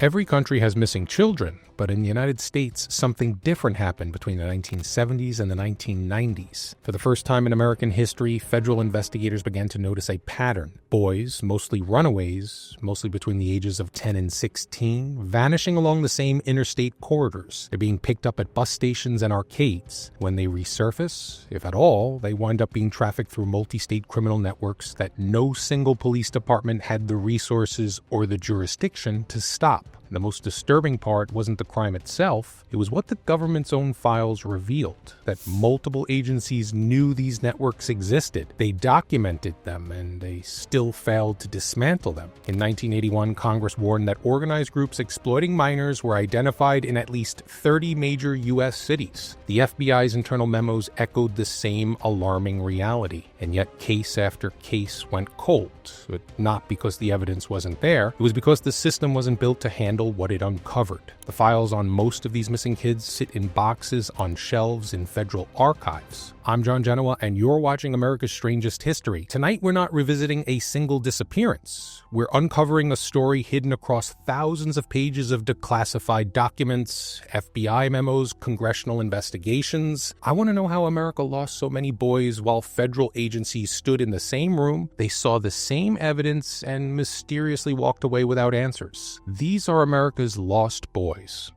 Every country has missing children, but in the United States, something different happened between the 1970s and the 1990s. For the first time in American history, federal investigators began to notice a pattern. Boys, mostly runaways, mostly between the ages of 10 and 16, vanishing along the same interstate corridors. They're being picked up at bus stations and arcades. When they resurface, if at all, they wind up being trafficked through multi-state criminal networks that no single police department had the resources or the jurisdiction to stop. The most disturbing part wasn't the crime itself, it was what the government's own files revealed, that multiple agencies knew these networks existed. They documented them, and they still failed to dismantle them. In 1981, Congress warned that organized groups exploiting minors were identified in at least 30 major U.S. cities. The FBI's internal memos echoed the same alarming reality, and yet case after case went cold, but not because the evidence wasn't there, it was because the system wasn't built to handle what it uncovered. The files on most of these missing kids sit in boxes on shelves in federal archives. I'm John Genoa, and you're watching America's Strangest History. Tonight, we're not revisiting a single disappearance. We're uncovering a story hidden across thousands of pages of declassified documents, FBI memos, congressional investigations. I want to know how America lost so many boys while federal agencies stood in the same room, they saw the same evidence, and mysteriously walked away without answers. These are America's lost boys.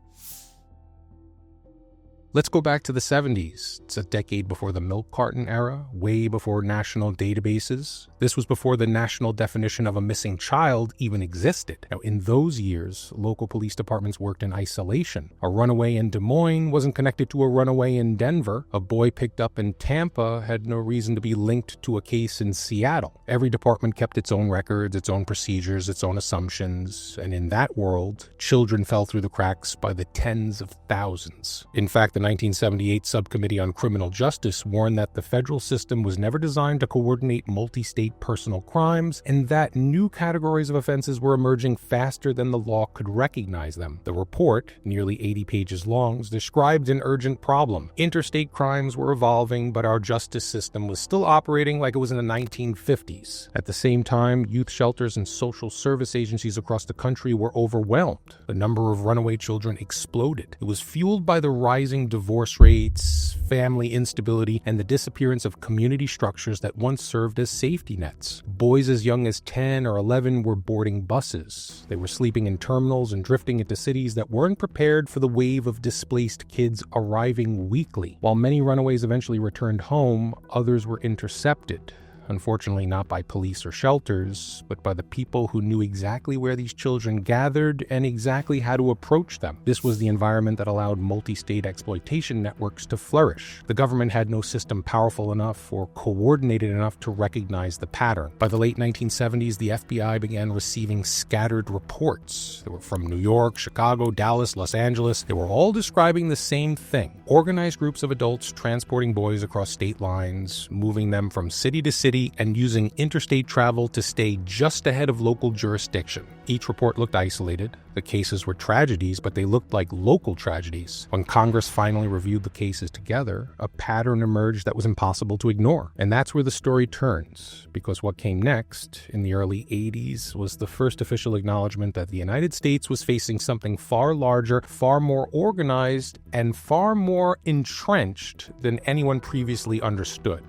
Let's go back to the 70s. It's a decade before the milk carton era, way before national databases. This was before the national definition of a missing child even existed. Now, in those years, local police departments worked in isolation. A runaway in Des Moines wasn't connected to a runaway in Denver. A boy picked up in Tampa had no reason to be linked to a case in Seattle. Every department kept its own records, its own procedures, its own assumptions, and in that world, children fell through the cracks by the tens of thousands. In fact, the 1978 Subcommittee on Criminal Justice warned that the federal system was never designed to coordinate multi-state personal crimes, and that new categories of offenses were emerging faster than the law could recognize them. The report, nearly 80 pages long, described an urgent problem. Interstate crimes were evolving, but our justice system was still operating like it was in the 1950s. At the same time, youth shelters and social service agencies across the country were overwhelmed. The number of runaway children exploded. It was fueled by the rising divorce rates, family instability, and the disappearance of community structures that once served as safety nets. Boys as young as 10 or 11 were boarding buses. They were sleeping in terminals and drifting into cities that weren't prepared for the wave of displaced kids arriving weekly. While many runaways eventually returned home, others were intercepted. Unfortunately, not by police or shelters, but by the people who knew exactly where these children gathered and exactly how to approach them. This was the environment that allowed multi-state exploitation networks to flourish. The government had no system powerful enough or coordinated enough to recognize the pattern. By the late 1970s, the FBI began receiving scattered reports. They were from New York, Chicago, Dallas, Los Angeles. They were all describing the same thing. Organized groups of adults transporting boys across state lines, moving them from city to city, and using interstate travel to stay just ahead of local jurisdiction. Each report looked isolated. The cases were tragedies, but they looked like local tragedies. When Congress finally reviewed the cases together, a pattern emerged that was impossible to ignore. And that's where the story turns, because what came next, in the early 80s, was the first official acknowledgement that the United States was facing something far larger, far more organized, and far more entrenched than anyone previously understood.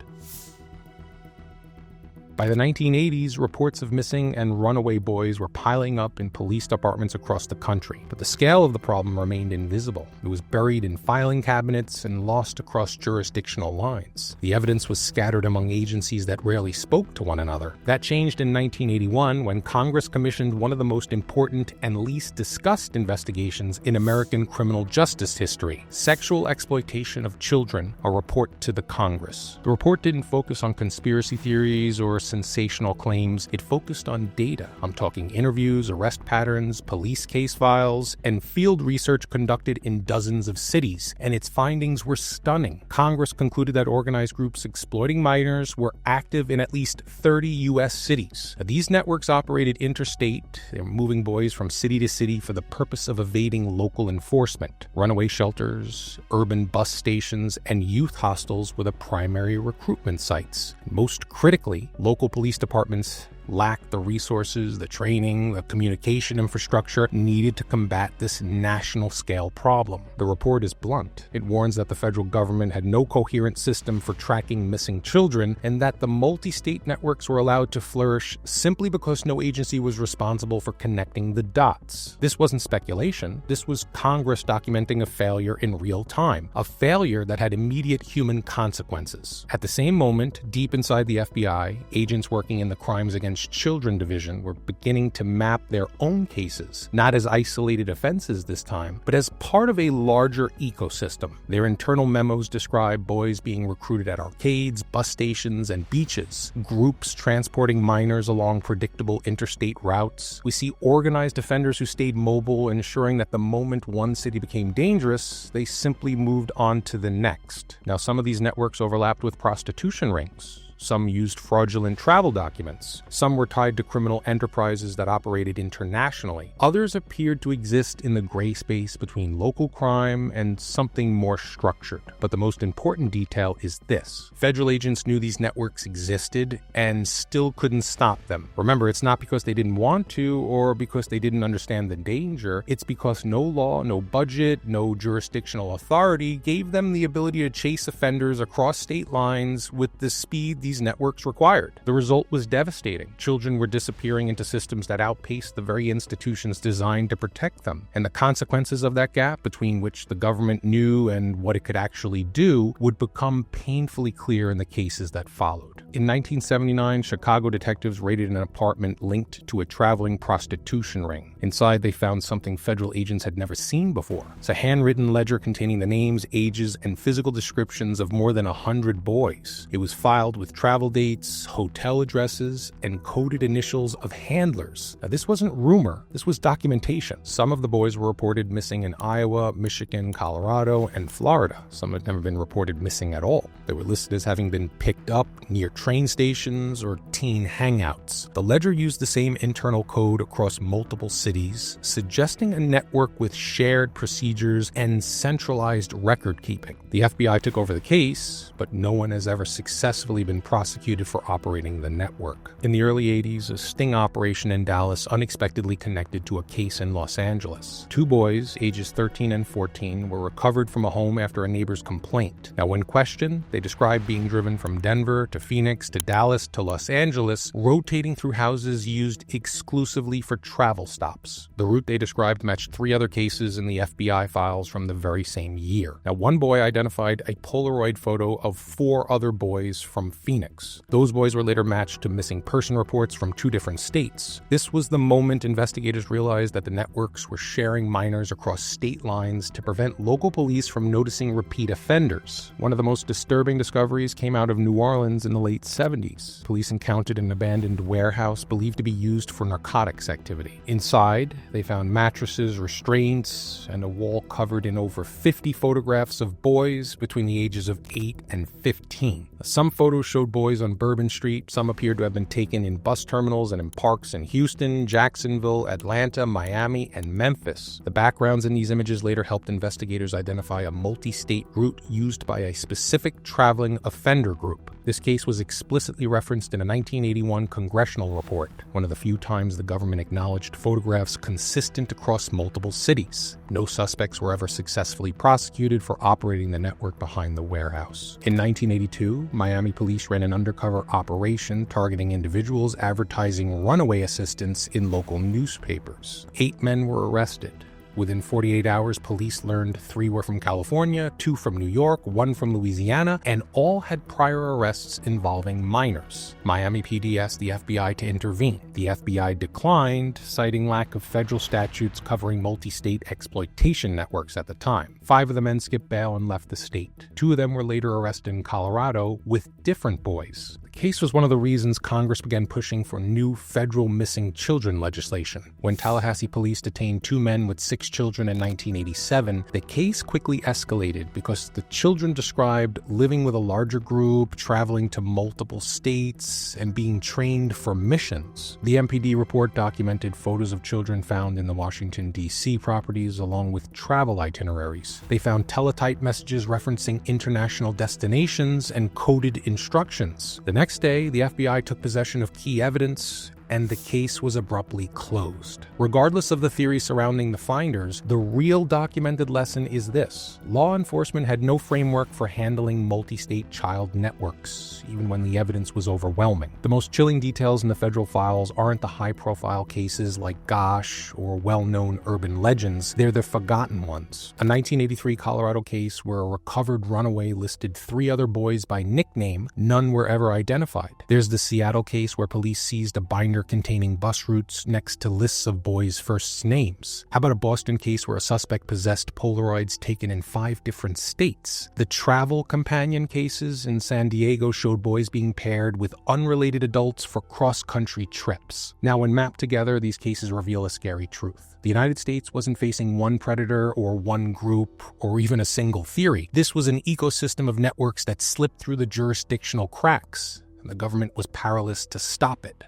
By the 1980s, reports of missing and runaway boys were piling up in police departments across the country, but the scale of the problem remained invisible. It was buried in filing cabinets and lost across jurisdictional lines. The evidence was scattered among agencies that rarely spoke to one another. That changed in 1981 when Congress commissioned one of the most important and least discussed investigations in American criminal justice history: Sexual Exploitation of Children, a report to the Congress. The report didn't focus on conspiracy theories or sensational claims. It focused on data. I'm talking interviews, arrest patterns, police case files, and field research conducted in dozens of cities. And its findings were stunning. Congress concluded that organized groups exploiting minors were active in at least 30 U.S. cities. These networks operated interstate. They were moving boys from city to city for the purpose of evading local enforcement. Runaway shelters, urban bus stations, and youth hostels were the primary recruitment sites. Most critically, local police departments lacked the resources, the training, the communication infrastructure needed to combat this national-scale problem. The report is blunt. It warns that the federal government had no coherent system for tracking missing children, and that the multi-state networks were allowed to flourish simply because no agency was responsible for connecting the dots. This wasn't speculation. This was Congress documenting a failure in real time, a failure that had immediate human consequences. At the same moment, deep inside the FBI, agents working in the Crimes Against Children Division were beginning to map their own cases, not as isolated offenses this time, but as part of a larger ecosystem. Their internal memos describe boys being recruited at arcades, bus stations, and beaches, groups transporting minors along predictable interstate routes. We see organized offenders who stayed mobile, ensuring that the moment one city became dangerous, they simply moved on to the next. Now, some of these networks overlapped with prostitution rings. Some used fraudulent travel documents. Some were tied to criminal enterprises that operated internationally. Others appeared to exist in the gray space between local crime and something more structured. But the most important detail is this. Federal agents knew these networks existed and still couldn't stop them. Remember, it's not because they didn't want to or because they didn't understand the danger. It's because no law, no budget, no jurisdictional authority gave them the ability to chase offenders across state lines with the speed these networks required. The result was devastating. Children were disappearing into systems that outpaced the very institutions designed to protect them. And the consequences of that gap between which the government knew and what it could actually do would become painfully clear in the cases that followed. In 1979, Chicago detectives raided an apartment linked to a traveling prostitution ring. Inside, they found something federal agents had never seen before. It's a handwritten ledger containing the names, ages, and physical descriptions of more than 100 boys. It was filed with travel dates, hotel addresses, and coded initials of handlers. Now, this wasn't rumor, this was documentation. Some of the boys were reported missing in Iowa, Michigan, Colorado, and Florida. Some had never been reported missing at all. They were listed as having been picked up near train stations or teen hangouts. The ledger used the same internal code across multiple cities, suggesting a network with shared procedures and centralized record keeping. The FBI took over the case, but no one has ever successfully been prosecuted for operating the network. In the early 80s, a sting operation in Dallas unexpectedly connected to a case in Los Angeles. 2 boys, ages 13 and 14, were recovered from a home after a neighbor's complaint. Now, when questioned, they described being driven from Denver to Phoenix to Dallas to Los Angeles, rotating through houses used exclusively for travel stops. The route they described matched 3 other cases in the FBI files from the very same year. Now, one boy identified a Polaroid photo of 4 other boys from Phoenix. Those boys were later matched to missing person reports from 2 different states. This was the moment investigators realized that the networks were sharing minors across state lines to prevent local police from noticing repeat offenders. One of the most disturbing discoveries came out of New Orleans in the late 70s. Police encountered an abandoned warehouse believed to be used for narcotics activity. Inside, they found mattresses, restraints, and a wall covered in over 50 photographs of boys between the ages of 8 and 15. Some photos showed boys on Bourbon Street. Some appeared to have been taken in bus terminals and in parks in Houston, Jacksonville, Atlanta, Miami, and Memphis. The backgrounds in these images later helped investigators identify a multi-state route used by a specific traveling offender group. This case was explicitly referenced in a 1981 Congressional report, one of the few times the government acknowledged photographs consistent across multiple cities. No suspects were ever successfully prosecuted for operating the network behind the warehouse. In 1982, Miami police ran an undercover operation targeting individuals advertising runaway assistance in local newspapers. 8 men were arrested. Within 48 hours, police learned 3 were from California, 2 from New York, 1 from Louisiana, and all had prior arrests involving minors. Miami PD asked the FBI to intervene. The FBI declined, citing lack of federal statutes covering multi-state exploitation networks at the time. 5 of the men skipped bail and left the state. 2 of them were later arrested in Colorado with different boys. The case was one of the reasons Congress began pushing for new federal missing children legislation. When Tallahassee police detained 2 men with 6 children in 1987, the case quickly escalated because the children described living with a larger group, traveling to multiple states, and being trained for missions. The MPD report documented photos of children found in the Washington, D.C. properties along with travel itineraries. They found teletype messages referencing international destinations and coded instructions. The next day, the FBI took possession of key evidence and the case was abruptly closed. Regardless of the theory surrounding the finders, the real documented lesson is this: law enforcement had no framework for handling multi-state child networks, even when the evidence was overwhelming. The most chilling details in the federal files aren't the high-profile cases like Gosh or well-known urban legends, they're the forgotten ones. A 1983 Colorado case where a recovered runaway listed 3 other boys by nickname, none were ever identified. There's the Seattle case where police seized a binder containing bus routes next to lists of boys' first names. How about a Boston case where a suspect possessed Polaroids taken in 5 different states? The travel companion cases in San Diego showed boys being paired with unrelated adults for cross-country trips. Now, when mapped together, these cases reveal a scary truth. The United States wasn't facing one predator or one group or even a single theory. This was an ecosystem of networks that slipped through the jurisdictional cracks, and the government was powerless to stop it.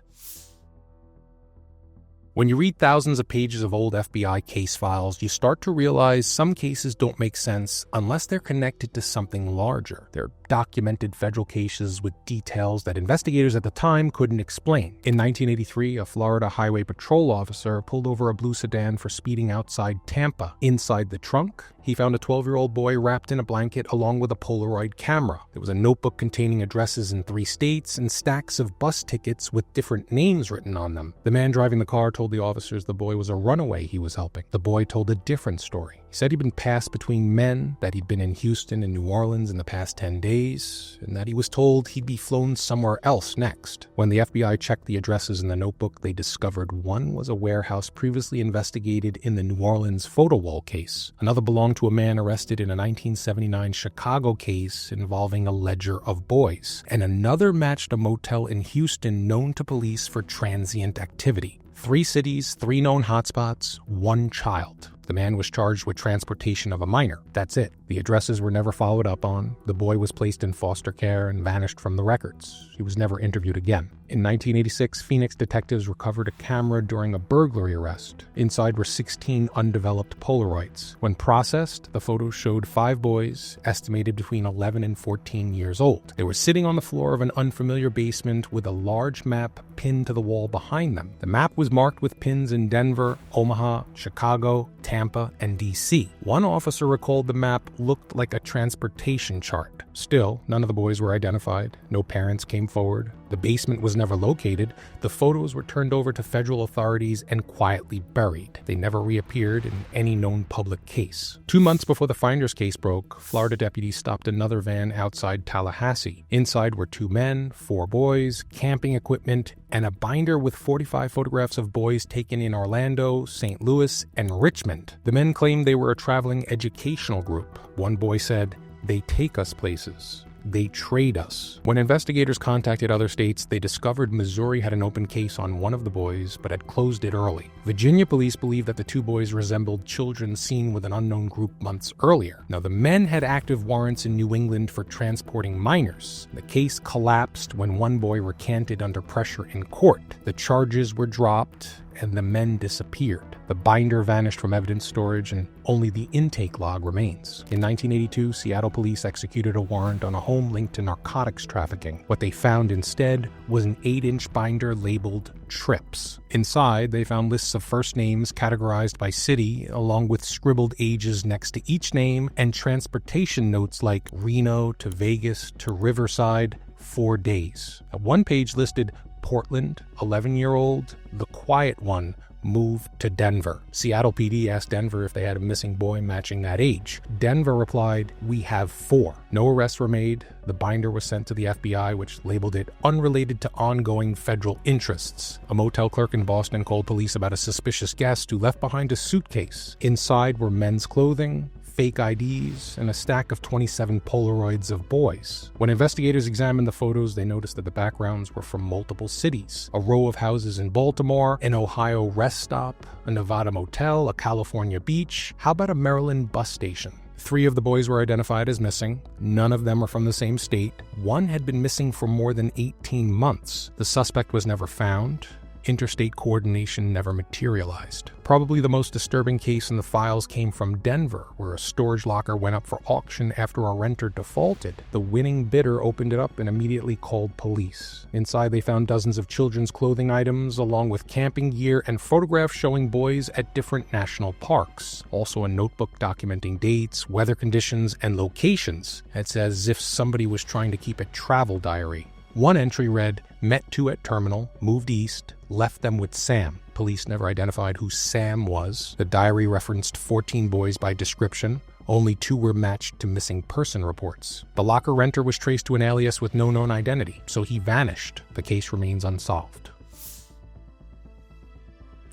When you read thousands of pages of old FBI case files, you start to realize some cases don't make sense unless they're connected to something larger. They're documented federal cases with details that investigators at the time couldn't explain. In 1983, a Florida Highway Patrol officer pulled over a blue sedan for speeding outside Tampa. Inside the trunk, he found a 12-year-old boy wrapped in a blanket along with a Polaroid camera. There was a notebook containing addresses in 3 states and stacks of bus tickets with different names written on them. The man driving the car told the officers the boy was a runaway he was helping. The boy told a different story. He said he'd been passed between men, that he'd been in Houston and New Orleans in the past 10 days, and that he was told he'd be flown somewhere else next. When the FBI checked the addresses in the notebook, they discovered one was a warehouse previously investigated in the New Orleans photo wall case. Another belonged to a man arrested in a 1979 Chicago case involving a ledger of boys. And another matched a motel in Houston known to police for transient activity. 3 cities, 3 known hotspots, 1 child. The man was charged with transportation of a minor. That's it. The addresses were never followed up on. The boy was placed in foster care and vanished from the records. He was never interviewed again. In 1986, Phoenix detectives recovered a camera during a burglary arrest. Inside were 16 undeveloped Polaroids. When processed, the photos showed 5 boys, estimated between 11 and 14 years old. They were sitting on the floor of an unfamiliar basement with a large map pinned to the wall behind them. The map was marked with pins in Denver, Omaha, Chicago, Tampa, and D.C. One officer recalled the map looked like a transportation chart. Still, none of the boys were identified. No parents came forward. The basement was never located. The photos were turned over to federal authorities and quietly buried. They never reappeared in any known public case. 2 months before the Finders case broke, Florida deputies stopped another van outside Tallahassee. Inside were 2 men, 4 boys, camping equipment, and a binder with 45 photographs of boys taken in Orlando, St. Louis, and Richmond. The men claimed they were a traveling educational group. One boy said, "They take us places. They trade us." When investigators contacted other states, they discovered Missouri had an open case on one of the boys, but had closed it early. Virginia police believed that the 2 boys resembled children seen with an unknown group months earlier. Now, the men had active warrants in New England for transporting minors. The case collapsed when one boy recanted under pressure in court. The charges were dropped, and the men disappeared. The binder vanished from evidence storage, and only the intake log remains. In 1982, Seattle police executed a warrant on a home linked to narcotics trafficking. What they found instead was an 8-inch binder labeled Trips. Inside, they found lists of first names categorized by city, along with scribbled ages next to each name, and transportation notes like Reno to Vegas to Riverside, 4 days. One page listed Portland, 11-year-old, the quiet one, moved to Denver. Seattle PD asked Denver if they had a missing boy matching that age. Denver replied, "We have 4. No arrests were made. The binder was sent to the FBI, which labeled it unrelated to ongoing federal interests. A motel clerk in Boston called police about a suspicious guest who left behind a suitcase. Inside were men's clothing, fake IDs, and a stack of 27 Polaroids of boys. When investigators examined the photos, they noticed that the backgrounds were from multiple cities. A row of houses in Baltimore, an Ohio rest stop, a Nevada motel, a California beach. How about a Maryland bus station? 3 of the boys were identified as missing. None of them were from the same state. One had been missing for more than 18 months. The suspect was never found, interstate coordination never materialized. Probably the most disturbing case in the files came from Denver, where a storage locker went up for auction after a renter defaulted. The winning bidder opened it up and immediately called police. Inside, they found dozens of children's clothing items, along with camping gear and photographs showing boys at different national parks. Also a notebook documenting dates, weather conditions, and locations. It's as if somebody was trying to keep a travel diary. One entry read, "Met two at terminal, moved east, left them with Sam." Police never identified who Sam was. The diary referenced 14 boys by description. Only 2 were matched to missing person reports. The locker renter was traced to an alias with no known identity, so he vanished. The case remains unsolved.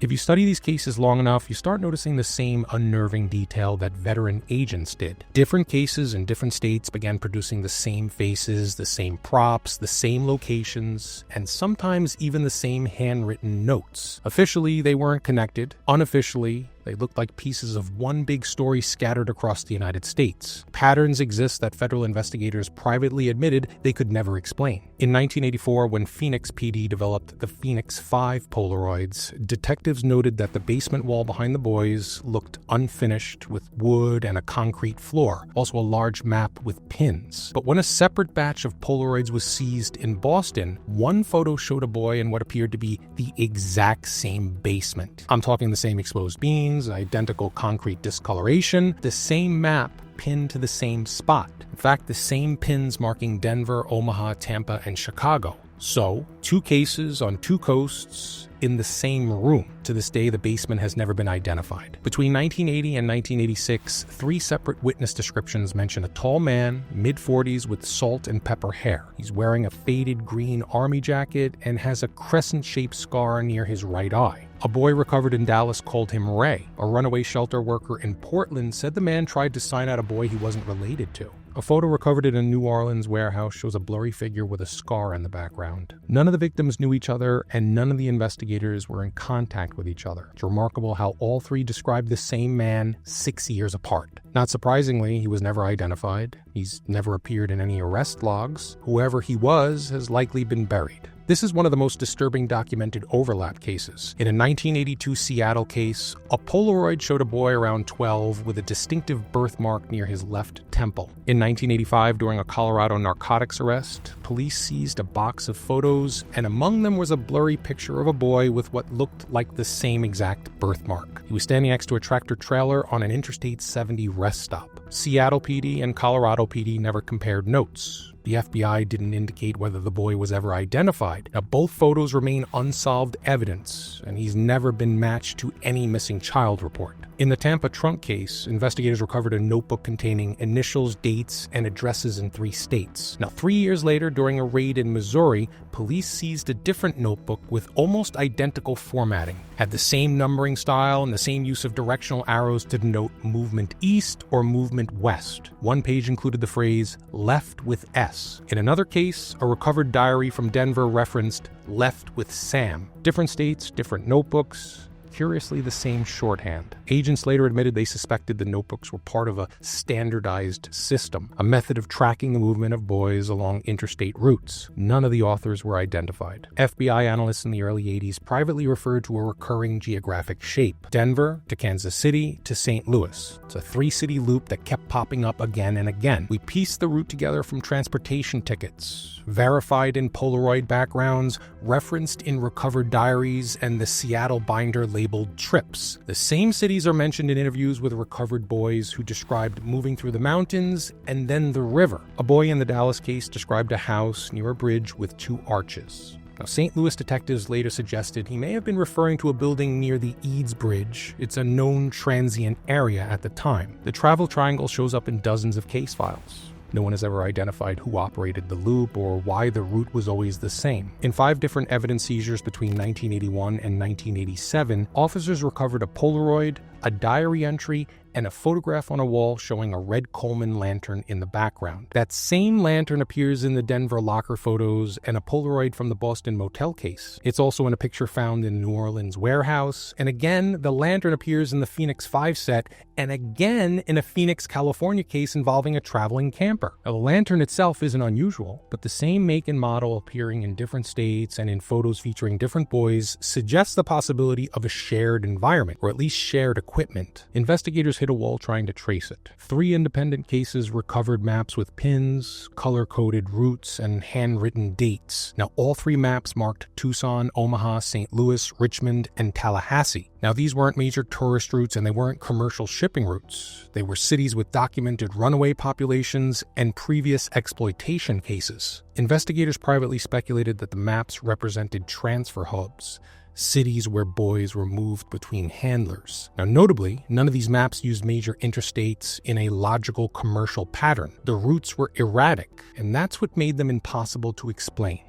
If you study these cases long enough, you start noticing the same unnerving detail that veteran agents did. Different cases in different states began producing the same faces, the same props, the same locations, and sometimes even the same handwritten notes. Officially, they weren't connected. Unofficially, they looked like pieces of one big story scattered across the United States. Patterns exist that federal investigators privately admitted they could never explain. In 1984, when Phoenix PD developed the Phoenix 5 Polaroids, detectives noted that the basement wall behind the boys looked unfinished with wood and a concrete floor, also a large map with pins. But when a separate batch of Polaroids was seized in Boston, one photo showed a boy in what appeared to be the exact same basement. I'm talking the same exposed beams, identical concrete discoloration, the same map pinned to the same spot. In fact, the same pins marking Denver, Omaha, Tampa, and Chicago. So, 2 cases on 2 coasts in the same room. To this day, the basement has never been identified. Between 1980 and 1986, 3 separate witness descriptions mention a tall man, mid-40s with salt and pepper hair. He's wearing a faded green army jacket and has a crescent-shaped scar near his right eye. A boy recovered in Dallas called him Ray. A runaway shelter worker in Portland said the man tried to sign out a boy he wasn't related to. A photo recovered in a New Orleans warehouse shows a blurry figure with a scar in the background. None of the victims knew each other, and none of the investigators were in contact with each other. It's remarkable how all 3 described the same man 6 years apart. Not surprisingly, he was never identified. He's never appeared in any arrest logs. Whoever he was has likely been buried. This is one of the most disturbing documented overlap cases. In a 1982 Seattle case, a Polaroid showed a boy around 12 with a distinctive birthmark near his left temple. In 1985, during a Colorado narcotics arrest, police seized a box of photos, and among them was a blurry picture of a boy with what looked like the same exact birthmark. He was standing next to a tractor trailer on an Interstate 70 rest stop. Seattle PD and Colorado PD never compared notes. The FBI didn't indicate whether the boy was ever identified. Now, both photos remain unsolved evidence, and he's never been matched to any missing child report. In the Tampa trunk case, investigators recovered a notebook containing initials, dates, and addresses in 3 states. Now, 3 years later, during a raid in Missouri, police seized a different notebook with almost identical formatting. Had the same numbering style and the same use of directional arrows to denote movement east or movement west. One page included the phrase, "left with S." In another case, a recovered diary from Denver referenced, "left with Sam." Different states, different notebooks. Curiously, the same shorthand. Agents later admitted they suspected the notebooks were part of a standardized system, a method of tracking the movement of boys along interstate routes. None of the authors were identified. FBI analysts in the early 80s privately referred to a recurring geographic shape: Denver to Kansas City to St. Louis. It's a 3-city loop that kept popping up again and again. We pieced the route together from transportation tickets, verified in Polaroid backgrounds, referenced in recovered diaries, and the Seattle binder labeled trips. The same cities are mentioned in interviews with recovered boys who described moving through the mountains and then the river. A boy in the Dallas case described a house near a bridge with 2 arches. Now, St. Louis detectives later suggested he may have been referring to a building near the Eads Bridge. It's a known transient area at the time. The travel triangle shows up in dozens of case files. No one has ever identified who operated the loop or why the route was always the same. In 5 different evidence seizures between 1981 and 1987, officers recovered a Polaroid, a diary entry, and a photograph on a wall showing a red Coleman lantern in the background. That same lantern appears in the Denver locker photos and a Polaroid from the Boston motel case. It's also in a picture found in the New Orleans warehouse, and again, the lantern appears in the Phoenix 5 set, and again in a Phoenix, California case involving a traveling camper. Now, the lantern itself isn't unusual, but the same make and model appearing in different states and in photos featuring different boys suggests the possibility of a shared environment, or at least shared equipment. Investigators hit a wall trying to trace it. 3 independent cases recovered maps with pins, color-coded routes, and handwritten dates. Now, all 3 maps marked Tucson, Omaha, St. Louis, Richmond, and Tallahassee. Now, these weren't major tourist routes and they weren't commercial shipping routes. They were cities with documented runaway populations and previous exploitation cases. Investigators privately speculated that the maps represented transfer hubs, cities where boys were moved between handlers. Now, notably, none of these maps used major interstates in a logical commercial pattern. The routes were erratic, and that's what made them impossible to explain.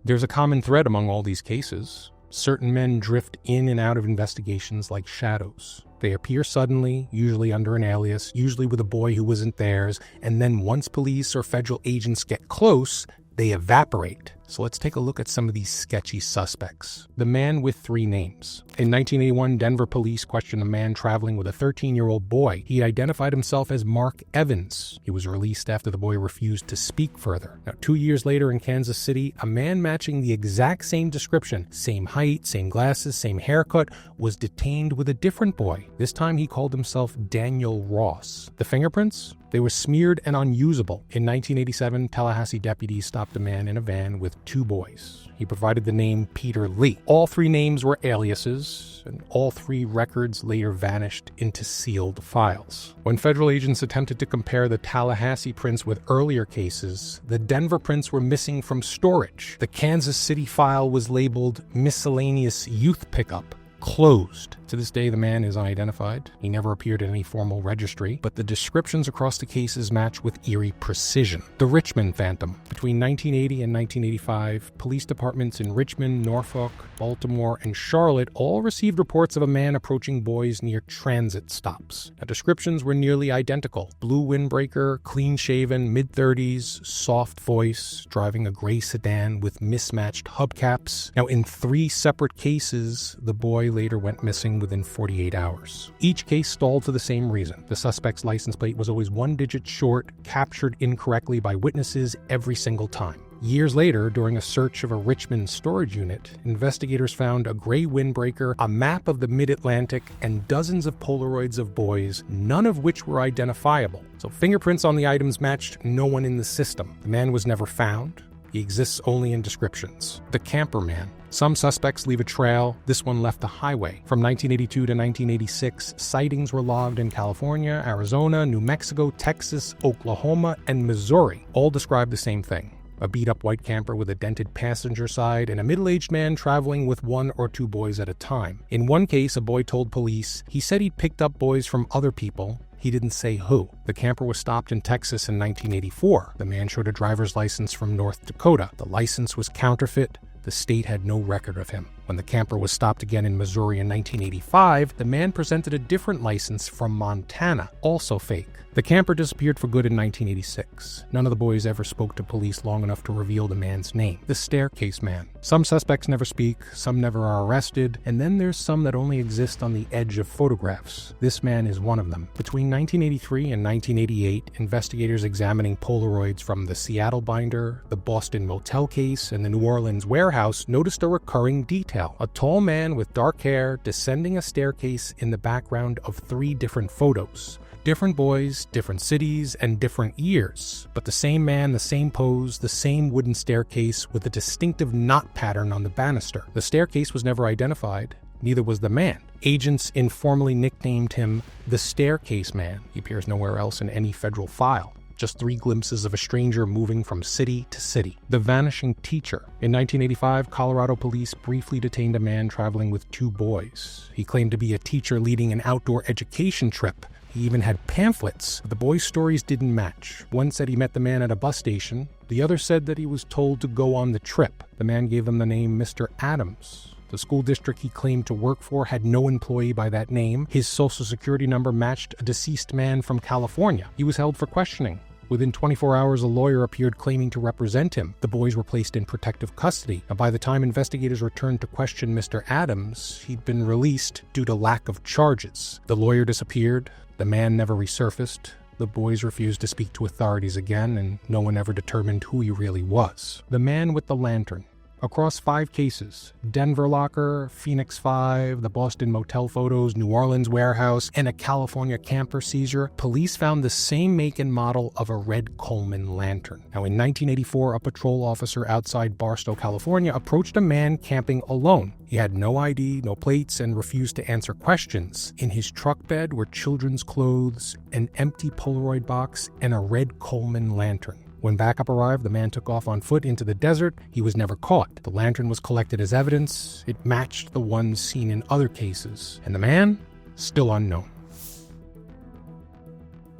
There's a common thread among all these cases. Certain men drift in and out of investigations like shadows. They appear suddenly, usually under an alias, usually with a boy who wasn't theirs, and then once police or federal agents get close, they evaporate. So let's take a look at some of these sketchy suspects. The man with 3 names. In 1981, Denver police questioned a man traveling with a 13-year-old boy. He identified himself as Mark Evans. He was released after the boy refused to speak further. Now, 2 years later in Kansas City, a man matching the exact same description, same height, same glasses, same haircut, was detained with a different boy. This time he called himself Daniel Ross. The fingerprints? They were smeared and unusable. In 1987, Tallahassee deputies stopped a man in a van with 2 boys. He provided the name Peter Lee. All 3 names were aliases, and all 3 records later vanished into sealed files. When federal agents attempted to compare the Tallahassee prints with earlier cases, the Denver prints were missing from storage. The Kansas City file was labeled Miscellaneous Youth Pickup, closed. To this day, the man is unidentified. He never appeared in any formal registry, but the descriptions across the cases match with eerie precision. The Richmond Phantom. Between 1980 and 1985, police departments in Richmond, Norfolk, Baltimore, and Charlotte all received reports of a man approaching boys near transit stops. The descriptions were nearly identical. Blue windbreaker, clean-shaven, mid-30s, soft voice, driving a gray sedan with mismatched hubcaps. Now, in 3 separate cases, the boy later went missing within 48 hours. Each case stalled for the same reason. The suspect's license plate was always 1 digit short, captured incorrectly by witnesses every single time. Years later, during a search of a Richmond storage unit, investigators found a gray windbreaker, a map of the mid-Atlantic, and dozens of Polaroids of boys, none of which were identifiable. So fingerprints on the items matched no one in the system. The man was never found. He exists only in descriptions. The camper man. Some suspects leave a trail. This one left a highway. From 1982 to 1986, sightings were logged in California, Arizona, New Mexico, Texas, Oklahoma, and Missouri. All describe the same thing. A beat-up white camper with a dented passenger side, and a middle-aged man traveling with 1 or 2 boys at a time. In one case, a boy told police he said he'd picked up boys from other people. He didn't say who. The camper was stopped in Texas in 1984. The man showed a driver's license from North Dakota. The license was counterfeit. The state had no record of him. When the camper was stopped again in Missouri in 1985, the man presented a different license from Montana, also fake. The camper disappeared for good in 1986. None of the boys ever spoke to police long enough to reveal the man's name. The staircase man. Some suspects never speak, some never are arrested, and then there's some that only exist on the edge of photographs. This man is one of them. Between 1983 and 1988, investigators examining Polaroids from the Seattle binder, the Boston motel case, and the New Orleans warehouse noticed a recurring detail. A tall man with dark hair descending a staircase in the background of 3 different photos. Different boys, different cities, and different years, but the same man, the same pose, the same wooden staircase with a distinctive knot pattern on the banister. The staircase was never identified, neither was the man. Agents informally nicknamed him the Staircase Man. He appears nowhere else in any federal file. Just 3 glimpses of a stranger moving from city to city. The vanishing teacher. In 1985, Colorado police briefly detained a man traveling with 2 boys. He claimed to be a teacher leading an outdoor education trip. He even had pamphlets. The boys' stories didn't match. One said he met the man at a bus station. The other said that he was told to go on the trip. The man gave them the name Mr. Adams. The school district he claimed to work for had no employee by that name. His social security number matched a deceased man from California. He was held for questioning. Within 24 hours, a lawyer appeared claiming to represent him. The boys were placed in protective custody, and by the time investigators returned to question Mr. Adams, he'd been released due to lack of charges. The lawyer disappeared. The man never resurfaced. The boys refused to speak to authorities again, and no one ever determined who he really was. The man with the lantern. Across 5 cases, Denver locker, Phoenix 5, the Boston motel photos, New Orleans warehouse, and a California camper seizure, police found the same make and model of a red Coleman lantern. Now, in 1984, a patrol officer outside Barstow, California, approached a man camping alone. He had no ID, no plates, and refused to answer questions. In his truck bed were children's clothes, an empty Polaroid box, and a red Coleman lantern. When backup arrived, the man took off on foot into the desert. He was never caught. The lantern was collected as evidence. It matched the ones seen in other cases. And the man? Still unknown.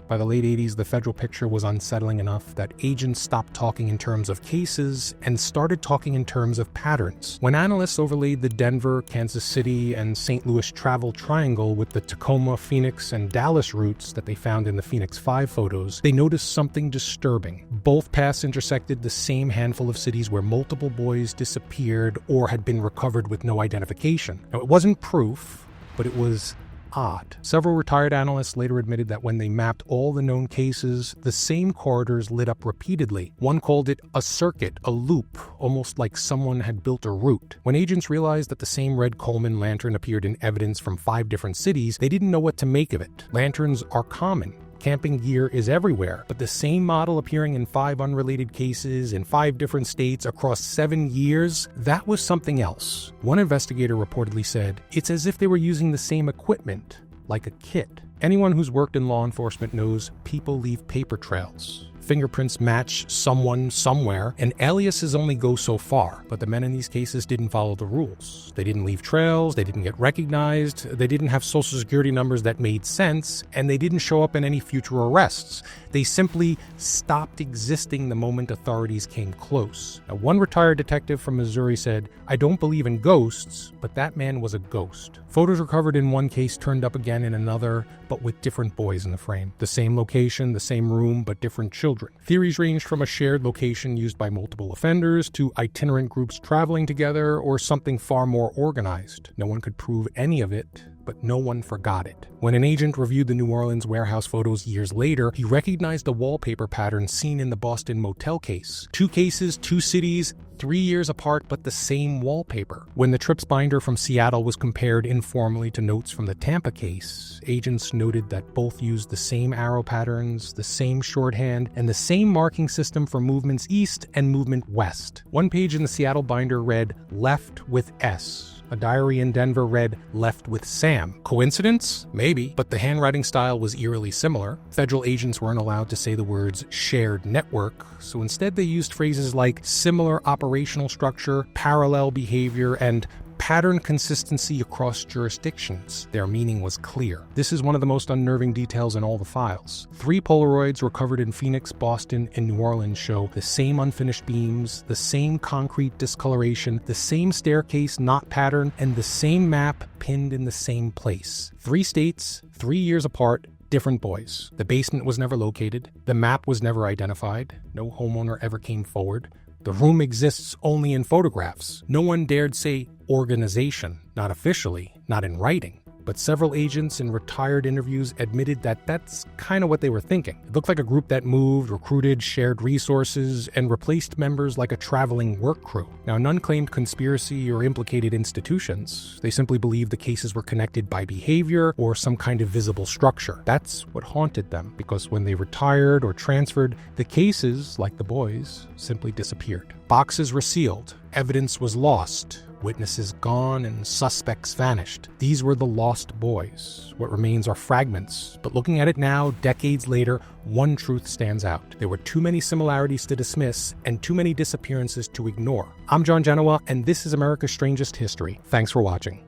By the late 80s, the federal picture was unsettling enough that agents stopped talking in terms of cases and started talking in terms of patterns. When analysts overlaid the Denver, Kansas City, and St. Louis travel triangle with the Tacoma, Phoenix, and Dallas routes that they found in the Phoenix 5 photos, they noticed something disturbing. Both paths intersected the same handful of cities where multiple boys disappeared or had been recovered with no identification. Now, it wasn't proof, but it was odd. Several retired analysts later admitted that when they mapped all the known cases, the same corridors lit up repeatedly. One called it a circuit, a loop, almost like someone had built a route. When agents realized that the same red Coleman lantern appeared in evidence from 5 different cities, they didn't know what to make of it. Lanterns are common. Camping gear is everywhere, but the same model appearing in 5 unrelated cases in 5 different states across 7 years, that was something else. One investigator reportedly said, "It's as if they were using the same equipment, like a kit." Anyone who's worked in law enforcement knows people leave paper trails. Fingerprints match someone somewhere, and aliases only go so far. But the men in these cases didn't follow the rules. They didn't leave trails, they didn't get recognized, they didn't have social security numbers that made sense, and they didn't show up in any future arrests. They simply stopped existing the moment authorities came close. Now, one retired detective from Missouri said, "I don't believe in ghosts, but that man was a ghost." Photos recovered in one case turned up again in another, but with different boys in the frame. The same location, the same room, but different children. Theories ranged from a shared location used by multiple offenders to itinerant groups traveling together or something far more organized. No one could prove any of it, but no one forgot it. When an agent reviewed the New Orleans warehouse photos years later, he recognized the wallpaper pattern seen in the Boston motel case. 2 cases, 2 cities, 3 years apart, but the same wallpaper. When the trips binder from Seattle was compared informally to notes from the Tampa case, agents noted that both used the same arrow patterns, the same shorthand, and the same marking system for movements east and movement west. One page in the Seattle binder read, "Left with S." A diary in Denver read, "Left with Sam." Coincidence? Maybe, but the handwriting style was eerily similar. Federal agents weren't allowed to say the words shared network, so instead they used phrases like similar operational structure, parallel behavior, and pattern consistency across jurisdictions. Their meaning was clear. This is one of the most unnerving details in all the files. 3 Polaroids recovered in Phoenix, Boston, and New Orleans show the same unfinished beams, the same concrete discoloration, the same staircase knot pattern, and the same map pinned in the same place. 3 states, 3 years apart, different boys. The basement was never located. The map was never identified. No homeowner ever came forward. The room exists only in photographs. No one dared say organization, not officially, not in writing. But several agents in retired interviews admitted that that's kind of what they were thinking. It looked like a group that moved, recruited, shared resources, and replaced members like a traveling work crew. Now, none claimed conspiracy or implicated institutions. They simply believed the cases were connected by behavior or some kind of visible structure. That's what haunted them, because when they retired or transferred, the cases, like the boys, simply disappeared. Boxes were sealed, evidence was lost, witnesses gone, and suspects vanished. These were the lost boys. What remains are fragments, but looking at it now, decades later, one truth stands out. There were too many similarities to dismiss and too many disappearances to ignore. I'm John Genoa, and this is America's Strangest History. Thanks for watching.